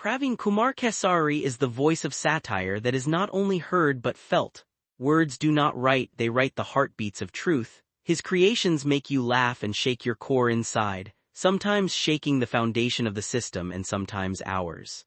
Praveen Kumar Kesari is the voice of satire that is not only heard but felt. Words do not write, they write the heartbeats of truth. His creations make you laugh and shake your core inside, sometimes shaking the foundation of the system and sometimes ours.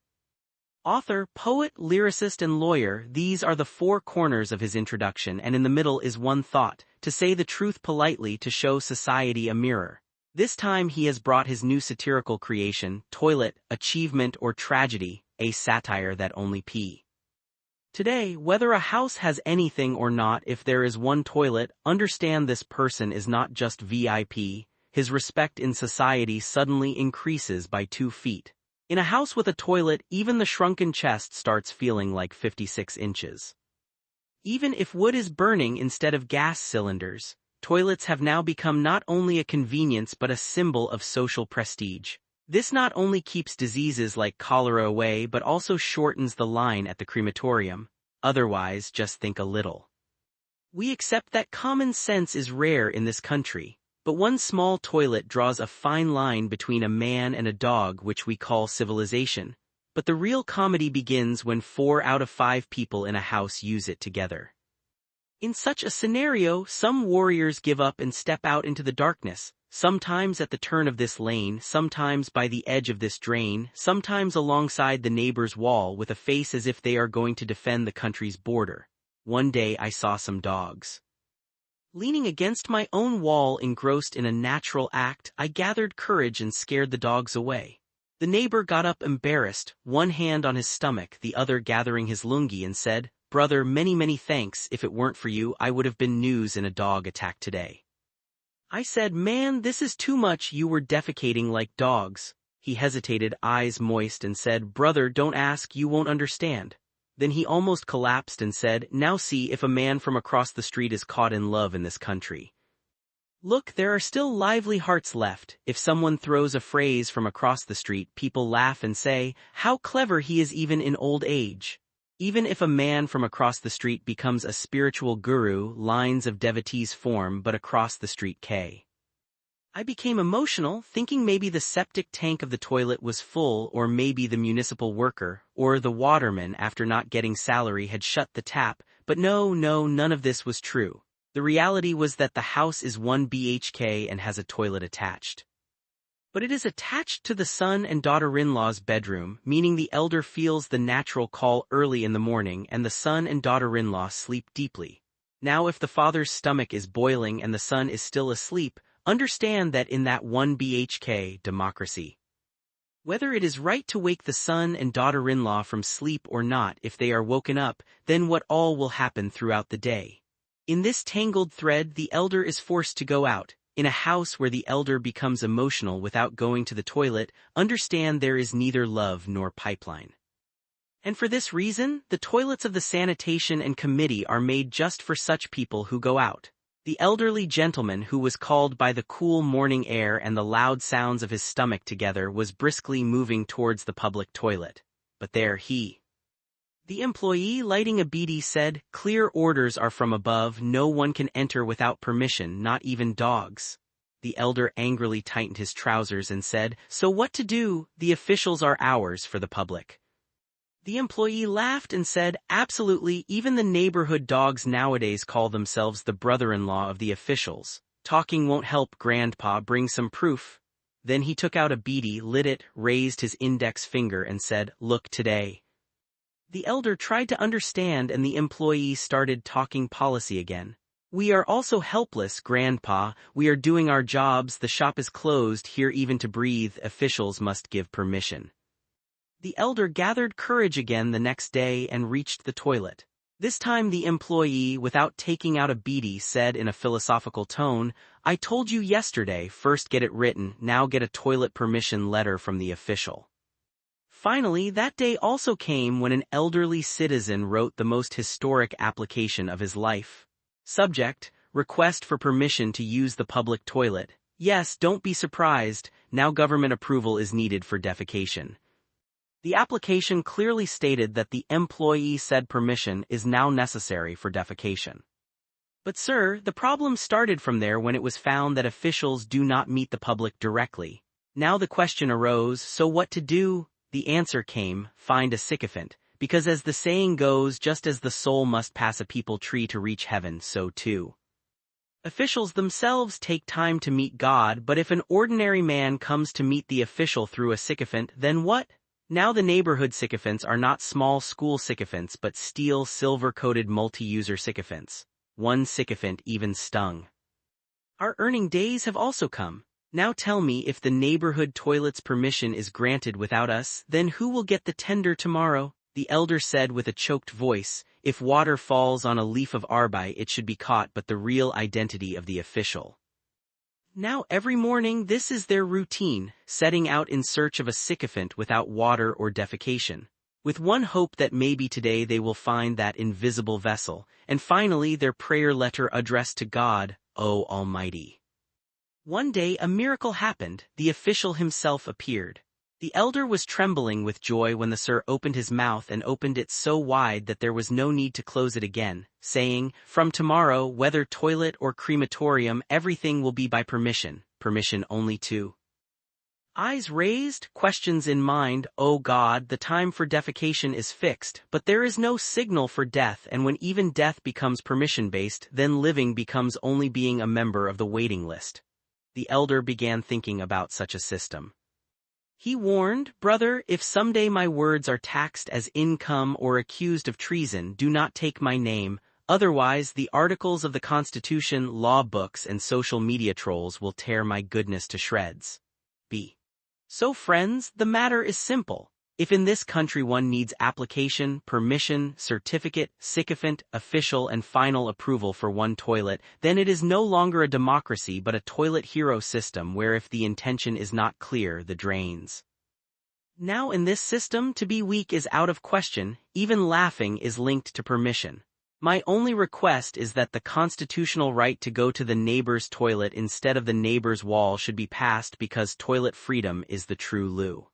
Author, poet, lyricist and lawyer, these are the four corners of his introduction, and in the middle is one thought: to say the truth politely, to show society a mirror. This time he has brought his new satirical creation, Toilet, Achievement or Tragedy, a satire that only P. Today, whether a house has anything or not, if there is one toilet, understand this person is not just VIP, his respect in society suddenly increases by 2 feet. In a house with a toilet, even the shrunken chest starts feeling like 56 inches. Even if wood is burning instead of gas cylinders, toilets have now become not only a convenience but a symbol of social prestige. This not only keeps diseases like cholera away but also shortens the line at the crematorium. Otherwise, just think a little. We accept that common sense is rare in this country, but one small toilet draws a fine line between a man and a dog, which we call civilization. But the real comedy begins when 4 out of 5 people in a house use it together. In such a scenario, some warriors give up and step out into the darkness, sometimes at the turn of this lane, sometimes by the edge of this drain, sometimes alongside the neighbor's wall with a face as if they are going to defend the country's border. One day I saw some dogs leaning against my own wall, engrossed in a natural act. I gathered courage and scared the dogs away. The neighbor got up embarrassed, one hand on his stomach, the other gathering his lungi, and said, "Brother, many thanks. If it weren't for you, I would have been news in a dog attack today." I said, "Man, this is too much. You were defecating like dogs." He hesitated, eyes moist, and said, "Brother, don't ask, you won't understand." Then he almost collapsed and said, "Now see if a man from across the street is caught in love in this country. Look, there are still lively hearts left. If someone throws a phrase from across the street, people laugh and say, 'How clever he is even in old age.' Even if a man from across the street becomes a spiritual guru, lines of devotees form, but across the street K." I became emotional, thinking maybe the septic tank of the toilet was full, or maybe the municipal worker, or the waterman after not getting salary had shut the tap, but no, none of this was true. The reality was that the house is 1 BHK and has a toilet attached. But it is attached to the son and daughter-in-law's bedroom, meaning the elder feels the natural call early in the morning and the son and daughter-in-law sleep deeply. Now if the father's stomach is boiling and the son is still asleep, understand that in that 1 BHK democracy, whether it is right to wake the son and daughter-in-law from sleep or not, if they are woken up, then what all will happen throughout the day. In this tangled thread, the elder is forced to go out. In a house where the elder becomes emotional without going to the toilet, understand there is neither love nor pipeline. And for this reason, the toilets of the sanitation and committee are made just for such people who go out. The elderly gentleman who was called by the cool morning air and the loud sounds of his stomach together was briskly moving towards the public toilet. But there the employee lighting a beedi said, "Clear orders are from above, no one can enter without permission, not even dogs." The elder angrily tightened his trousers and said, "So what to do? The officials are ours for the public." The employee laughed and said, "Absolutely, even the neighborhood dogs nowadays call themselves the brother-in-law of the officials. Talking won't help, Grandpa, bring some proof." Then he took out a beedi, lit it, raised his index finger and said, "Look today." The elder tried to understand and the employee started talking policy again. "We are also helpless, Grandpa, we are doing our jobs, the shop is closed here even to breathe, officials must give permission." The elder gathered courage again the next day and reached the toilet. This time the employee, without taking out a beedi, said in a philosophical tone, "I told you yesterday, first get it written, now get a toilet permission letter from the official." Finally, that day also came when an elderly citizen wrote the most historic application of his life. Subject: request for permission to use the public toilet. Yes, don't be surprised, now government approval is needed for defecation. The application clearly stated that the employee said permission is now necessary for defecation. But sir, the problem started from there when it was found that officials do not meet the public directly. Now the question arose, so what to do? The answer came, find a sycophant, because as the saying goes, just as the soul must pass a peepal tree to reach heaven, so too officials themselves take time to meet God, but if an ordinary man comes to meet the official through a sycophant, then what? Now the neighborhood sycophants are not small school sycophants but steel silver-coated multi-user sycophants. One sycophant even stung. Our earning days have also come. Now tell me, if the neighborhood toilet's permission is granted without us, then who will get the tender tomorrow? The elder said with a choked voice, if water falls on a leaf of arbei it should be caught, but the real identity of the official. Now every morning this is their routine, setting out in search of a sycophant without water or defecation, with one hope that maybe today they will find that invisible vessel, and finally their prayer letter addressed to God, O Almighty. One day a miracle happened, the official himself appeared. The elder was trembling with joy when the sir opened his mouth and opened it so wide that there was no need to close it again, saying, from tomorrow, whether toilet or crematorium, everything will be by permission, permission only to. Eyes raised, questions in mind, O God, the time for defecation is fixed, but there is no signal for death, and when even death becomes permission-based, then living becomes only being a member of the waiting list. The elder began thinking about such a system. He warned, brother, if someday my words are taxed as income or accused of treason, do not take my name, otherwise the articles of the Constitution, law books and social media trolls will tear my goodness to shreds. B. So friends, the matter is simple. If in this country one needs application, permission, certificate, sycophant, official and final approval for one toilet, then it is no longer a democracy but a toilet hero system where if the intention is not clear, the drains. Now in this system, to be weak is out of question, even laughing is linked to permission. My only request is that the constitutional right to go to the neighbor's toilet instead of the neighbor's wall should be passed, because toilet freedom is the true loo.